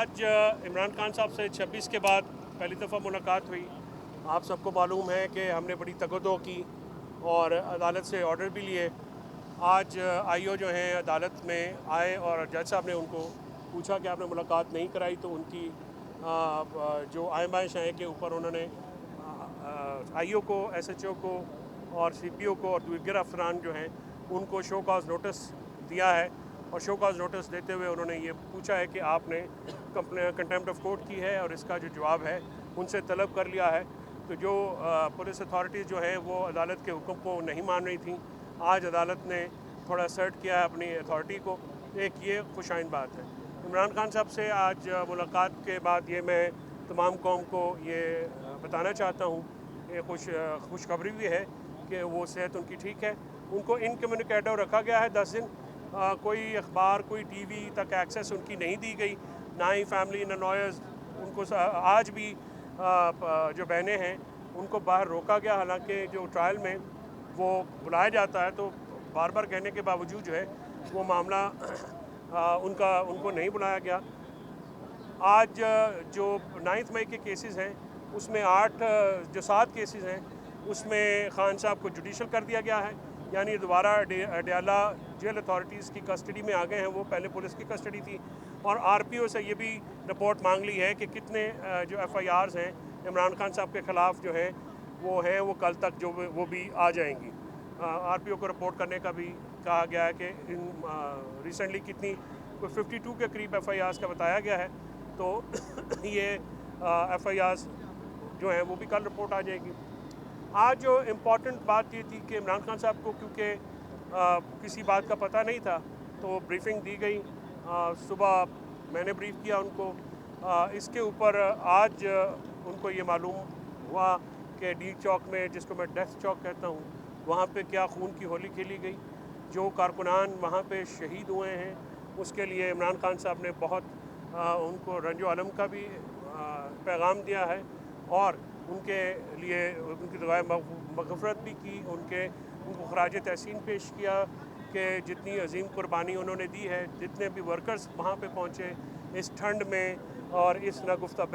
आज इमरान खान साहब से 26 के बाद पहली दफ़ा मुलाकात हुई। आप सबको मालूम है कि हमने बड़ी तगदो की और अदालत से ऑर्डर भी लिए। आज आईओ जो हैं अदालत में आए और जज साहब ने उनको पूछा कि आपने मुलाकात नहीं कराई, तो उनकी जो आयमाइश है के ऊपर उन्होंने आईओ को, एसएचओ को और सीपीओ को और दीगर अफसरान जो हैं उनको शो कॉज नोटिस दिया है। और शो कॉज नोटिस देते हुए उन्होंने ये पूछा है कि आपने कंटेम्प्ट ऑफ कोर्ट की है और इसका जो जवाब है उनसे तलब कर लिया है। तो जो पुलिस अथॉरिटीज़ जो हैं वो अदालत के हुक्म को नहीं मान रही थी, आज अदालत ने थोड़ा असर्ट किया है अपनी अथॉरिटी को। एक ये खुशाइन बात है। इमरान खान साहब से आज मुलाकात के बाद ये मैं तमाम कौम को ये बताना चाहता हूँ, ये खुशखबरी भी है कि वो सेहत उनकी ठीक है। उनको इनकम्युनिकेटो रखा गया है 10 दिन। कोई अखबार, कोई टीवी तक एक्सेस उनकी नहीं दी गई, ना ही फैमिली, ना लॉयर्स। उनको आज भी जो बहनें हैं उनको बाहर रोका गया, हालांकि जो ट्रायल में वो बुलाया जाता है तो बार बार कहने के बावजूद जो है वो मामला उनको नहीं बुलाया गया। आज जो 9 मई के केसेस हैं उसमें 7 केसेस हैं उसमें खान साहब को जुडिशल कर दिया गया है, यानी दोबारा अडयाला जेल अथॉरिटीज़ की कस्टडी में आ गए हैं। वो पहले पुलिस की कस्टडी थी। और आरपीओ से ये भी रिपोर्ट मांग ली है कि कितने जो एफआईआर्स हैं इमरान खान साहब के ख़िलाफ़ जो हैं वो कल तक जो वो भी आ जाएंगी। आरपीओ को रिपोर्ट करने का भी कहा गया है कि रिसेंटली कितनी कोई 52 के करीब एफआईआर्स का बताया गया है। तो ये एफआईआर्स जो हैं वो भी कल रिपोर्ट आ जाएगी। आज जो इम्पॉर्टेंट बात ये थी कि इमरान खान साहब को क्योंकि किसी बात का पता नहीं था तो ब्रीफिंग दी गई। सुबह मैंने ब्रीफ किया उनको। इसके ऊपर आज उनको ये मालूम हुआ कि डी चौक में, जिसको मैं डेथ चौक कहता हूँ, वहाँ पे क्या खून की होली खेली गई। जो कारकुनान वहाँ पे शहीद हुए हैं उसके लिए इमरान खान साहब ने बहुत उनको रंजो अलम का भी पैगाम दिया है और उनके लिए उनकी दुआए मग़फ़िरत भी की। उनको खराज तहसीन पेश किया कि जितनी अजीम कुर्बानी उन्होंने दी है, जितने भी वर्कर्स वहाँ पे पहुँचे इस ठंड में और इस नागुफ्ता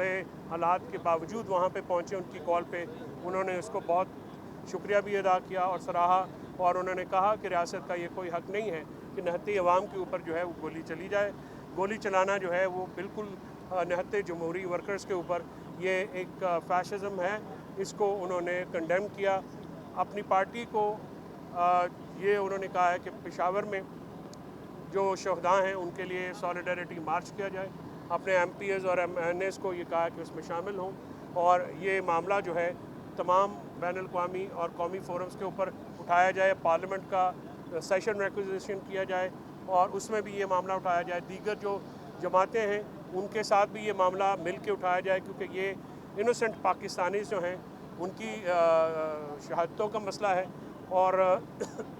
हालात के बावजूद वहाँ पे पहुँचे उनकी कॉल पे, उन्होंने उसको बहुत शुक्रिया भी अदा किया और सराहा। और उन्होंने कहा कि रियासत का ये कोई हक़ नहीं है कि निहत्ते अवाम के ऊपर जो है वो गोली चली जाए। गोली चलाना जो है वो बिल्कुल निहत्ते जमहूरी वर्कर्स के ऊपर ये एक फैशिज़म है। इसको उन्होंने कंडेम किया। अपनी पार्टी को ये उन्होंने कहा है कि पेशावर में जो शहदा हैं उनके लिए सॉलिडारिटी मार्च किया जाए। अपने एमपीएस और एमएनएस को ये कहा कि उसमें शामिल हों और ये मामला जो है तमाम बैनुल-अक़वामी और कौमी फोरम्स के ऊपर उठाया जाए। पार्लियामेंट का सेशन रिक्विजिशन किया जाए और उसमें भी ये मामला उठाया जाए। दीगर जो जमातें हैं उनके साथ भी ये मामला मिल के उठाया जाए, क्योंकि ये इनोसेंट पाकिस्तानीज़ जो हैं उनकी शहादतों का मसला है। और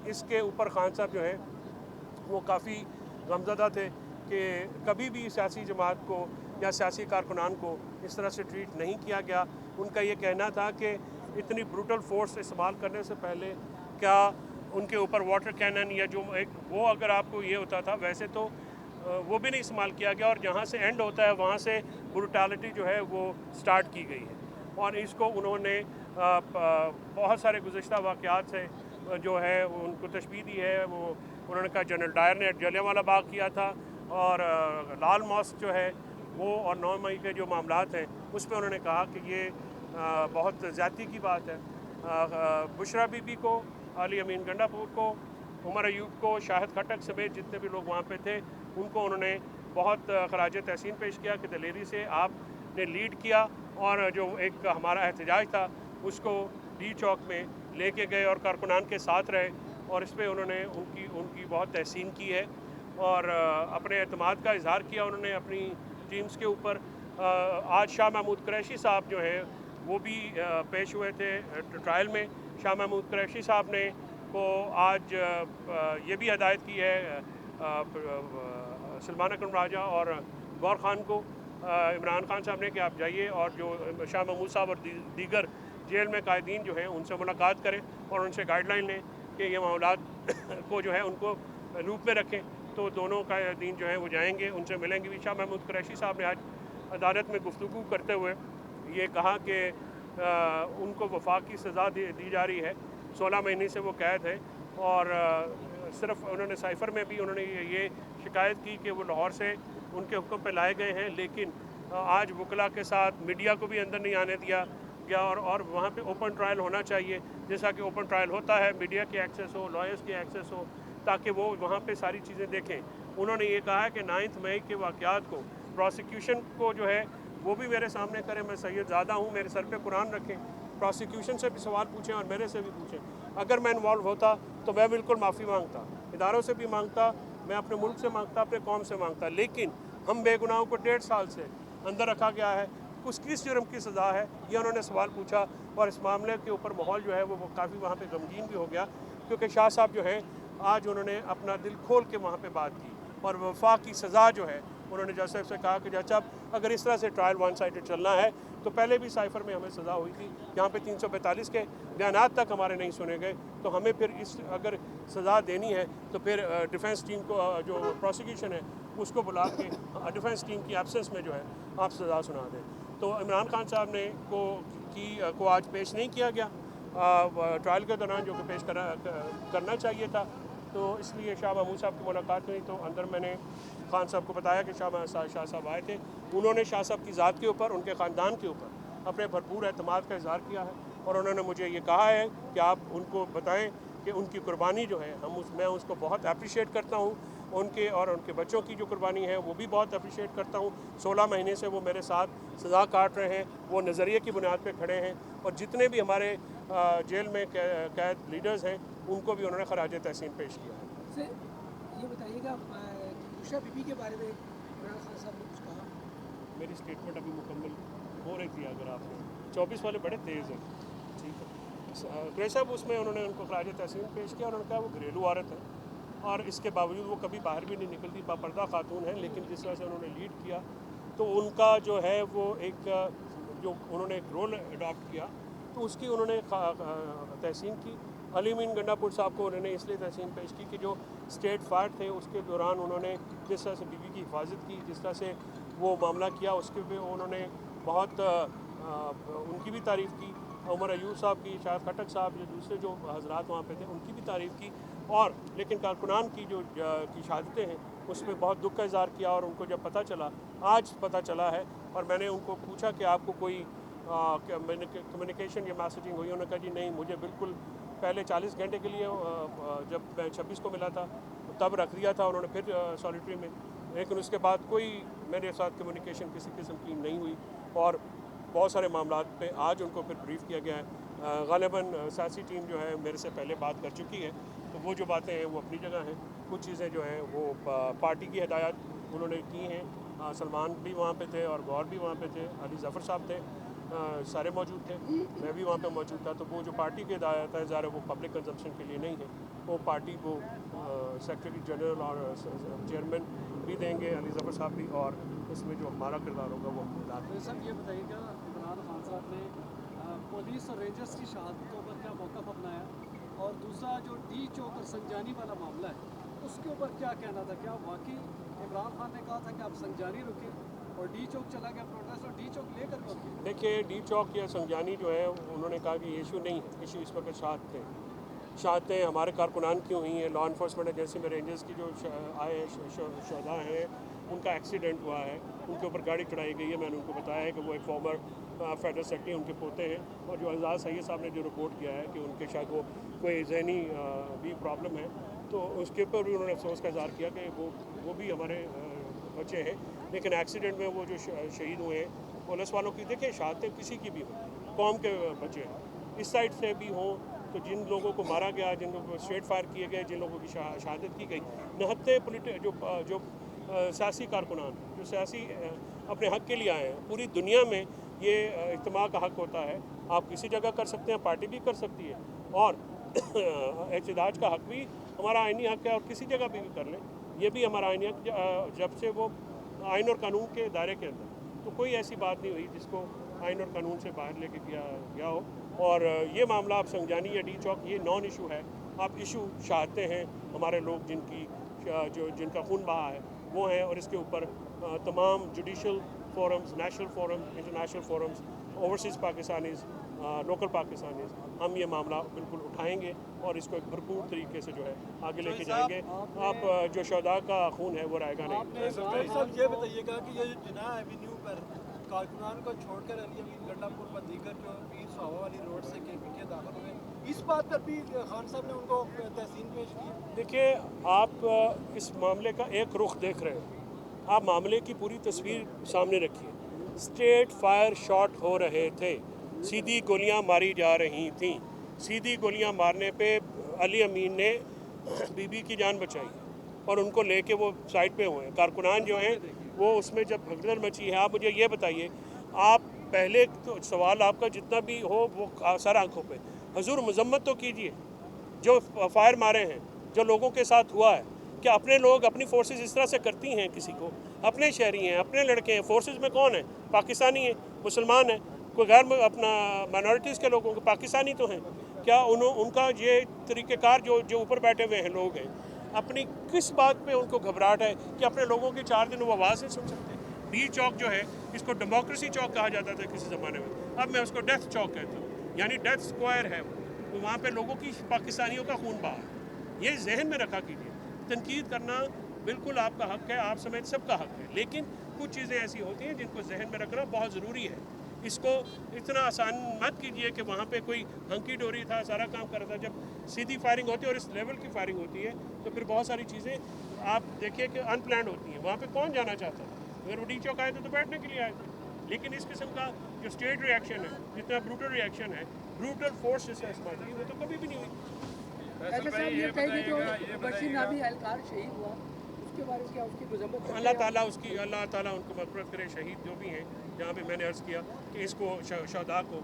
इसके ऊपर खान साहब जो हैं वो काफ़ी गमज़दा थे कि कभी भी सियासी जमात को या सियासी कारकुनान को इस तरह से ट्रीट नहीं किया गया। उनका ये कहना था कि इतनी ब्रूटल फोर्स इस्तेमाल करने से पहले क्या उनके ऊपर वाटर कैनन या जो एक वो अगर आपको ये होता था, वैसे तो वो भी नहीं इस्तेमाल किया गया और जहाँ से एंड होता है वहाँ से ब्रूटैलिटी जो है वो स्टार्ट की गई है। और इसको उन्होंने बहुत सारे गुज़श्ता वाक़यात से जो है उनको तशबीह दी है। वो उन्होंने कहा जनरल डायर ने जलियांवाला बाग किया था और लाल मॉस्क जो है वो, और 9 मई के जो मामलात हैं उस पर उन्होंने कहा कि ये बहुत ज़्यादती की बात है। बुशरा बीबी को, अली अमीन गंडापुर को, उमर अयूब को, शाहिद खटक समेत जितने भी लोग वहाँ पे थे उनको उन्होंने बहुत खराज तहसीन पेश किया कि दिलेरी से आपने लीड किया और जो एक हमारा एहतजाज था उसको डी चौक में लेके गए और कारकुनान के साथ रहे। और इस पर उन्होंने उनकी बहुत तहसीन की है और अपने एतमाद का इजहार किया उन्होंने अपनी टीम्स के ऊपर। आज शाह महमूद कुरैशी साहब जो हैं वो भी पेश हुए थे ट्रायल में। शाह महमूद कुरैशी साहब ने को आज ये भी हदायत की है सलमान अकरम राजा और गौर खान को, इमरान खान साहब ने, कि आप जाइए और जो शाह महमूद साहब और दीगर जेल में कायदीन जो हैं उनसे मुलाकात करें और उनसे गाइडलाइन लें कि ये मामलात को जो है उनको लूप में रखें। तो दोनों कायदीन जो हैं वो जाएंगे, उनसे मिलेंगे भी। शाह महमूद कुरैशी साहब ने आज अदालत में गुफ्तगू करते हुए ये कहा कि उनको वफाकी सज़ा दी जा रही है, 16 महीने से वो कैद है। और सिर्फ उन्होंने साइफ़र में भी उन्होंने ये शिकायत की कि वो लाहौर से उनके हुक्म पे लाए गए हैं, लेकिन आज वकला के साथ मीडिया को भी अंदर नहीं आने दिया गया। और वहाँ पे ओपन ट्रायल होना चाहिए, जैसा कि ओपन ट्रायल होता है, मीडिया की एक्सेस हो, लॉयर्स की एक्सेस हो, ताकि वो वहाँ पे सारी चीज़ें देखें। उन्होंने ये कहा है कि 9 मई के वाक़यात को प्रोसिक्यूशन को जो है वो भी मेरे सामने करें, मैं सैयद ज़्यादा हूँ, मेरे सर पे कुरान रखें, प्रोसिक्यूशन से भी सवाल पूछें और मेरे से भी पूछें। अगर मैं इन्वॉल्व होता तो मैं बिल्कुल माफ़ी मांगता, इदारों से भी मांगता, मैं अपने मुल्क से मांगता, अपने कौम से मांगता। लेकिन हम बेगुनाहों को 1.5 साल से अंदर रखा गया है, किस जुर्म की सज़ा है, ये उन्होंने सवाल पूछा। और इस मामले के ऊपर माहौल जो है वो काफ़ी वहाँ पे गमगीन भी हो गया, क्योंकि शाह साहब जो हैं आज उन्होंने अपना दिल खोल के वहाँ पे बात की। और वफा की सज़ा जो है, उन्होंने जज साहब से कहा कि जज साहब अगर इस तरह से ट्रायल वन साइडेड चलना है तो पहले भी साइफ़र में हमें सज़ा हुई थी, यहाँ पे 345 के बयानात तक हमारे नहीं सुने गए, तो हमें फिर इस अगर सज़ा देनी है तो फिर डिफेंस टीम को जो प्रोसिक्यूशन है उसको बुला के डिफेंस टीम की एब्सेंस में जो है आप सज़ा सुना दें। तो इमरान खान साहब ने को आज पेश नहीं किया गया ट्रायल के दौरान, जो कि पेश करना चाहिए था। तो इसलिए शाह महमूद साहब की मुलाकात हुई, तो अंदर मैंने खान साहब को बताया कि शाह साहब आए थे। उन्होंने शाह साहब की ज़ात के ऊपर, उनके ख़ानदान के ऊपर अपने भरपूर एतमाद का इज़हार किया है, और उन्होंने मुझे ये कहा है कि आप उनको बताएं कि उनकी कुर्बानी जो है मैं उसको बहुत अप्रिशिएट करता हूँ। उनके और उनके बच्चों की जो कुर्बानी है वो भी बहुत अप्रिशिएट करता हूँ। 16 महीने से वो मेरे साथ सज़ा काट रहे हैं, वो नज़रिए की बुनियाद पर खड़े हैं, और जितने भी हमारे जेल में कैद लीडर्स हैं उनको भी उन्होंने खराज तहसीन पेश किया है। से ये बताइएगा उषा बीबी के बारे में इमरान खान साहब ने कुछ कहा? मेरी स्टेटमेंट अभी मुकम्मल हो रही थी, अगर आपने 24 वाले बड़े तेज़ हैं, ठीक है। ग्रेस साहब उसमें उन्होंने उनको खराज तहसीन पेश किया, उन्होंने कहा वो घरेलू औरत है और इसके बावजूद वो कभी बाहर भी नहीं निकलती, बापर्दा खातून है, लेकिन जिस तरह से उन्होंने लीड किया तो उनका जो है वो एक जो उन्होंने एक रोल अडॉप्ट किया तो उसकी उन्होंने तहसीन की। अली मीन गंडापुर साहब को उन्होंने इसलिए तहसीन पेश की कि जो स्टेट फायर थे उसके दौरान उन्होंने जिस तरह से बीवी की हिफाजत की, जिस तरह से वो मामला किया, उसके पे उन्होंने बहुत उनकी भी तारीफ़ की। उमर अयूब साहब की, शायद खटक साहब, जो दूसरे जो हजरात वहाँ पे थे उनकी भी तारीफ़ की। और लेकिन कारकुनान की जो की शहादतें हैं उसमें बहुत दुख का इज़हार किया। और उनको जब पता चला, आज पता चला है, और मैंने उनको पूछा कि आपको कोई कम्युनिकेशन या मैसेजिंग हुई, उन्होंने कहा जी नहीं, मुझे बिल्कुल पहले 40 घंटे के लिए जब मैं 26 को मिला था तब रख दिया था उन्होंने फिर सॉलिटरी में, लेकिन उसके बाद कोई मेरे साथ कम्युनिकेशन किसी किस्म की नहीं हुई। और बहुत सारे मामलों पे आज उनको फिर ब्रीफ़ किया गया है। ग़ालिबन सियासी टीम जो है मेरे से पहले बात कर चुकी है, तो वो जो बातें हैं वो अपनी जगह हैं, कुछ चीज़ें जो हैं वो पार्टी की हिदायत उन्होंने की हैं। सलमान भी वहाँ पे थे और गौर भी वहाँ पे थे, अली ज़फ़र साहब थे, सारे मौजूद थे, मैं भी वहाँ पे मौजूद था। तो वो जो पार्टी की हिदायत है ज़ाहिर वो पब्लिक कंजम्पशन के लिए नहीं है, वो पार्टी को सेक्रेटरी जनरल और चेयरमैन भी देंगे, अली ज़फ़र साहब भी, और इसमें जो हमारा किरदार होगा वो तो सर ये बताइएगा, इमरान खान साहब ने पुलिस और रेंजर्स की शहादतों पर क्या मौक़िफ़ अपनाया, और दूसरा जो डी चौक और संजानी वाला मामला है उसके ऊपर क्या कहना था? क्या वाकई इमरान खान ने कहा था कि आप संजानी रुकें और डी चौक चला गया प्रोटेस्ट और डी चौक लेकर रुके? देखिए, डी चौक या संजानी जो है उन्होंने कहा कि ये इशू नहीं है, इशू इस वक्त शहादतें हमारे कारकुनान की हुई हैं, लॉ इन्फोर्समेंट एजेंसी में रेंजर्स की जो आए शहदा हैं उनका एक्सीडेंट हुआ है, उनके ऊपर गाड़ी चढ़ाई गई है। मैंने उनको बताया है कि वो एक फॉर्मर फेडरल सेक्रेटरी उनके पोते हैं, और जो एजाज सैयद साहब ने जो रिपोर्ट किया है कि उनके शायद वो कोई जहनी भी प्रॉब्लम है, तो उसके ऊपर भी उन्होंने अफसोस का इज़हार किया कि वो भी हमारे बच्चे हैं, लेकिन एक्सीडेंट में वो जो शहीद हुए हैं पुलिस वालों की, देखिए शहादतें किसी की भी हों, कौम के बच्चे हैं, इस साइड से भी हों, तो जिन लोगों को मारा गया, जिन लोगों को स्ट्रेट फायर किए गए, जिन लोगों की शहादत की गई, निहत्ते जो सियासी कारकुनान जो सियासी अपने हक़ के लिए आए हैं, पूरी दुनिया में ये इज्तिमा का हक़ होता है। आप किसी जगह कर सकते हैं, पार्टी भी कर सकती है, और एहतजाज का हक़ भी हमारा आइनी हक़ है, और किसी जगह भी कर लें, ये भी हमारा आइनी हक़, जब से वो आइन और कानून के दायरे के अंदर, तो कोई ऐसी बात नहीं हुई जिसको आइन और कानून से बाहर लेके गया हो। और ये मामला आप संजानी या डी चौक, ये नॉन इशू है। आप इशू चाहते हैं हमारे लोग जिनका खून बहा है वो हैं, और इसके ऊपर तमाम judicial forums, national forums, international forums, overseas Pakistanis, local Pakistanis, हम ये मामला बिल्कुल उठाएंगे और इसको एक भरपूर तरीके से जो है आगे लेके जाएंगे। आप जो शहदा का खून है वो रहेगा नहीं। साहब ये बताइएगा कि ये जो जिना एवेन्यू पर कारकुनान को छोड़कर अली अमीन गंडापुर पर दीगर जो पीर सुहावा वाली रोड से KP के दाखिल हुए, इस बात पर भी खान साहब ने उनको तहसीन पेश की। देखिए, आप इस मामले का एक रुख देख रहे हैं, आप मामले की पूरी तस्वीर सामने रखिए। स्ट्रेट फायर शॉट हो रहे थे, सीधी गोलियां मारी जा रही थीं। सीधी गोलियां मारने पे अली अमीन ने बीबी की जान बचाई और उनको लेके वो साइड पे हुए हैं। कारकुनान जो हैं वो उसमें जब भगदड़ मची है। आप मुझे ये बताइए, आप पहले तो सवाल आपका जितना भी हो वो सर आंखों पे, हुजूर मजम्मत तो कीजिए जो फायर मारे हैं, जो लोगों के साथ हुआ है। क्या अपने लोग, अपनी फोर्सेस इस तरह से करती हैं किसी को? अपने शहरी हैं, अपने लड़के हैं, फोर्सेस में कौन है? पाकिस्तानी है, मुसलमान है, कोई गैर अपना माइनॉरिटीज़ के लोगों के पाकिस्तानी तो हैं। क्या उनका ये तरीक़ेकार जो ऊपर बैठे हुए हैं लोग हैं, अपनी किस बात पे उनको घबराहट है कि अपने लोगों की 4 दिन वो आवाज़ नहीं सुन सकते? डी चौक जो है, इसको डेमोक्रेसी चौक कहा जाता था किसी ज़माने में, अब मैं उसको डेथ चौक कहता हूँ, यानी डेथ स्क्वायर है वो। तो वहाँ पे लोगों की, पाकिस्तानियों का खून बहा है। ये जहन में रखा कीजिए। तनकीद करना बिल्कुल आपका हक़ है, आप समेत सबका हक़ है, लेकिन कुछ चीज़ें ऐसी होती हैं जिनको जहन में रखना बहुत ज़रूरी है। इसको इतना आसान मत कीजिए कि वहाँ पे कोई हंकी डोरी था, सारा काम कर रहा था। जब सीधी फायरिंग होती है और इस लेवल की फायरिंग होती है तो फिर बहुत सारी चीज़ें आप देखिए कि अनप्लान्ड होती हैं। वहाँ पे कौन जाना चाहता है? अगर वो डी चौक आए थे तो बैठने के लिए आए थे। लेकिन इस किस्म का जो स्टेट रिएक्शन है, जितना ब्रूटल रिएक्शन है, ब्रूटल फोर्स जिसका इस्तेमाल की, वो तो कभी भी नहीं हुई। ऐसा साहब ये कहेंगे जो बशीर नामी एहलकार शहीद हुआ, उसके बारे में क्या उसकी मजम्मत? अल्लाह ताला उनको मग़फ़िरत करे। शहीद जो भी हैं, जहाँ पे मैंने अर्ज़ किया कि इसको शहदा को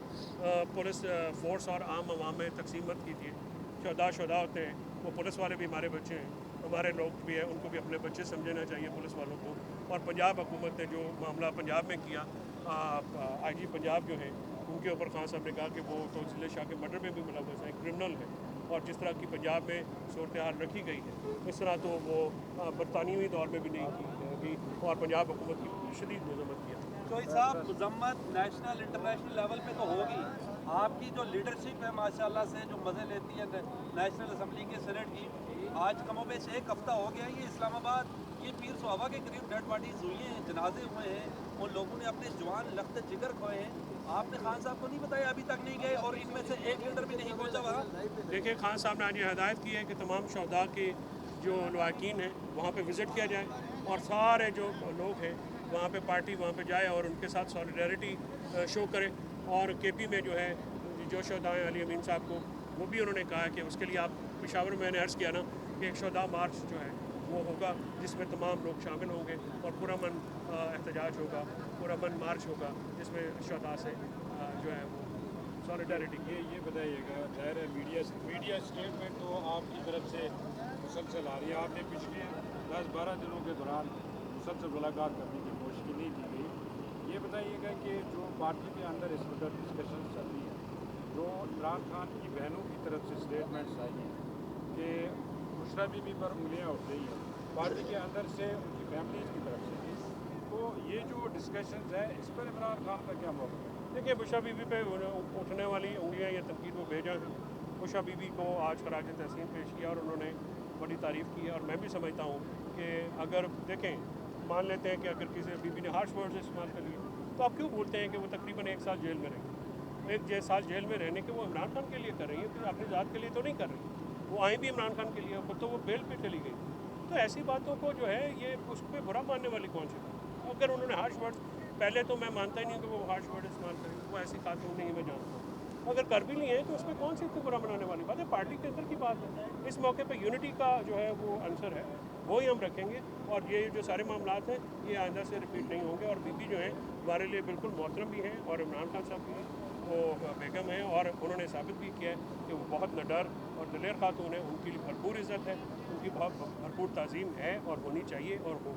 पुलिस फोर्स और आम आवाम में तकसीम मत कीजिए। शहदा होते हैं, वो पुलिस वाले भी हमारे बच्चे हैं, हमारे लोग भी हैं, उनको भी अपने बच्चे समझना चाहिए पुलिस वालों को। और पंजाब हुकूमत ने जो मामला पंजाब में किया, IG पंजाब जो है उनके ऊपर खान साहब ने कहा कि वो तो जिले शाह के मर्डर में भी मुलव्वस है, क्रिमिनल है। और जिस तरह की पंजाब में सूरत हाल रखी गई है, इस तरह तो वो बरतानवी दौर में भी नहीं की गई और पंजाब हुकूमत की शदीद मजम्मत किया। तो साहब मजम्मत नेशनल इंटरनेशनल लेवल पे तो होगी, आपकी जो लीडरशिप है माशाल्लाह से जो मज़े लेती है नेशनल असम्बली के सेनेट की, आज कमोबेश 1 हफ़्ता हो गया ये इस्लामाबाद, ये पीर सुहावा के करीब डेड बॉडीज़ हुई हैं, जनाजे हुए हैं, उन लोगों ने अपने जवान लख्त जिगर खोए हैं। आपने खान साहब को नहीं बताया, अभी तक नहीं गए और इनमें से एक लीडर भी नहीं पहुंचा वहाँ। देखिए, खान साहब ने आज ये हदायत की है कि तमाम शहदा के जो लवाकिन हैं वहाँ पे विज़िट किया जाए और सारे जो लोग हैं वहाँ पे पार्टी वहाँ पे जाए और उनके साथ सॉलिडारिटी शो करे। और KP में जो है जो शहदा हैं अली अमीन साहब को, वो भी उन्होंने कहा कि उसके लिए आप पेशावर में मैंने अर्ज़ किया ना कि एक शहदा मार्च जो है वो होगा जिसमें तमाम लोग शामिल होंगे और पुरअमन एहतजाज होगा, पुरअमन मार्च होगा जिसमें शहदा से जो है वो सॉलिडारिटी की। ये बताइएगा, ज़ाहिर है मीडिया स्टेटमेंट तो आपकी तरफ से मुसलसल आ रही है। आपने पिछले 10-12 दिनों के दौरान मुसलसल मुलाकात करने की कोशिश नहीं की गई। ये बताइएगा कि जो पार्टी के अंदर इस वक्त डिस्कशन चल रही है, जो इमरान खान की बहनों की तरफ से स्टेटमेंट्स आई हैं कि बुशरा बीबी पर उंगलियाँ उठ रही हैं पार्टी के अंदर से, उनकी फैमिलीज़ की तरफ से, तो ये जो डिस्कशंस है इस पर इमरान खान का क्या मौक़िफ़ है? देखिए, बुशरा बीबी पे उठने वाली उंगलियाँ या तनकीद वो भेजा है। बुशरा बीबी को आज खराज तहसीन पेश किया और उन्होंने बड़ी तारीफ़ की। और मैं भी समझता हूँ कि अगर देखें, मान लेते हैं कि अगर किसी बीबी ने हार्श वर्ड्स इस्तेमाल कर लिए तो आप क्यों बोलते हैं कि वो तकरीबन 1 साल जेल में रहेंगे? 1 साल जेल में रहने के वो इमरान खान के लिए कर रही है, तो अपनी ज़ात के लिए तो नहीं कर रही। वो आई भी इमरान खान के लिए, खुद तो वो बेल पे चली गई। तो ऐसी बातों को जो है ये उस पर बुरा मानने वाली कौन सी बात? अगर उन्होंने हार्श वर्ड्स, पहले तो मैं मानता ही नहीं कि वो हार्श वर्ड इस्तेमाल करें, वो ऐसी खातून नहीं मैं जानता हूँ। अगर कर भी लिए हैं तो उसमें कौन सी इतनी बुरा बनाने वाली बात है? पार्टी के अंदर की बात है। इस मौके पे यूनिटी का जो है वो आंसर है, वो ही हम रखेंगे। और ये जो सारे मामलात हैं ये आइंदा से रिपीट नहीं होंगे। और बीबी जो है हमारे लिए बिल्कुल मोहतरम भी हैं और इमरान खान साहब भी वो बेगम हैं और उन्होंने साबित भी किया है कि वो बहुत निडर और दिलेर खातून है। उनके लिए भरपूर इज़्ज़त है, उनकी बहुत भरपूर ताज़ीम है और होनी चाहिए और हो।